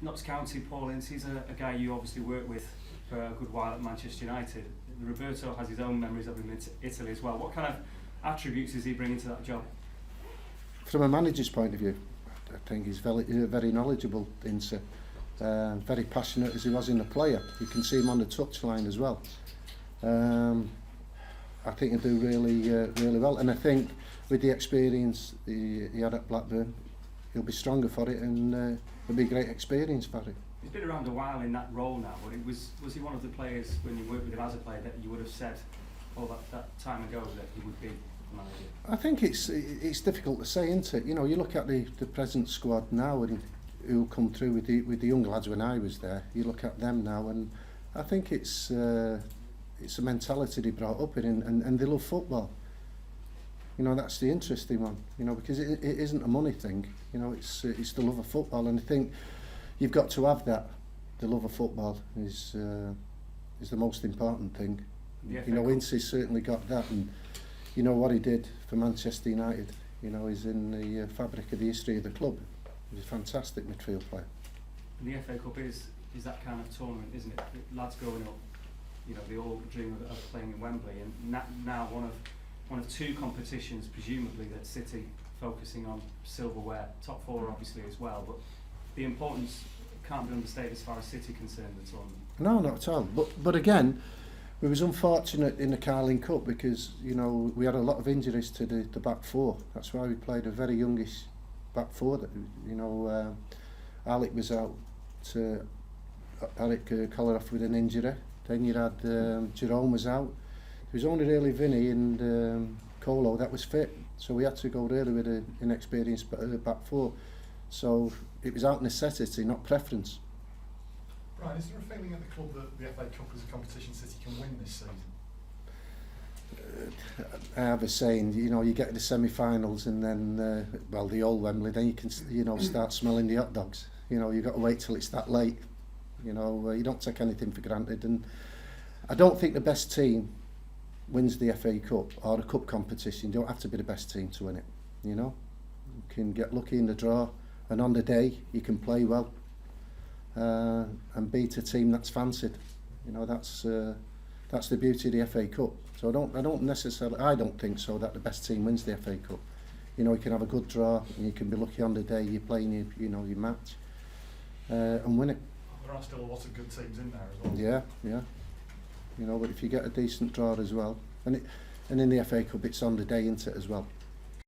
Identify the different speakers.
Speaker 1: Notts County, Paul Ince, he's a guy you obviously worked with for a good while at Manchester United. Roberto has his own memories of him in Italy as well. What kind of attributes is he bringing to that job?
Speaker 2: From a manager's point of view, I think he's very knowledgeable, Ince. Very passionate as he was in a player. You can see him on the touchline as well. I think he'll do really well, and I think with the experience he had at Blackburn, he'll be stronger for it, and it'll be a great experience for him.
Speaker 1: He's been around a while in that role now, but was he one of the players when you worked with him as a player that you would have said that time ago that he would be the manager?
Speaker 2: I think it's difficult to say, isn't it? You know, you look at the present squad now and who come through with the young lads when I was there. You look at them now, and I think it's a mentality they brought up in, and they love football. You know, that's the interesting one. You know, because it isn't a money thing. You know, it's the love of football, and I think you've got to have that. The love of football is the most important thing. You know, Ince certainly got that, and you know what he did for Manchester United. You know, he's in the fabric of the history of the club. He's a fantastic midfield player.
Speaker 1: And the FA Cup is that kind of tournament, isn't it? Lads growing up, you know, they all dream of playing in Wembley, and now one of two competitions, presumably, that City focusing on silverware, top four obviously as well, but the importance can't be understated as far as City concerned, the tournament.
Speaker 2: No, not at all. But again, we was unfortunate in the Carling Cup because, you know, we had a lot of injuries to the back four. That's why we played a very youngish back four. That, you know, Alec was out. Alec Kolarov with an injury. Then you had Jerome was out. It was only really Vinny and Colo that was fit. So we had to go really with an inexperienced back four. So it was out necessity, not preference.
Speaker 3: Brian, is there a feeling at the club that the FA Cup is a competition City can win this season?
Speaker 2: I have a saying, you know, you get to the semi-finals and then, the old Wembley, then you can, you know, start smelling the hot dogs. You know, you've got to wait till it's that late. You know, you don't take anything for granted. And I don't think the best team wins the FA Cup or a cup competition. You don't have to be the best team to win it, you know. You can get lucky in the draw, and on the day you can play well and beat a team that's fancied. You know, that's the beauty of the FA Cup. So I don't think so that the best team wins the FA Cup. You know, you can have a good draw and you can be lucky on the day you're playing your match and win it.
Speaker 3: There are still a lot of good teams in there as well.
Speaker 2: Yeah. You know, but if you get a decent draw as well, and in the FA Cup it's on the day, isn't it, as well?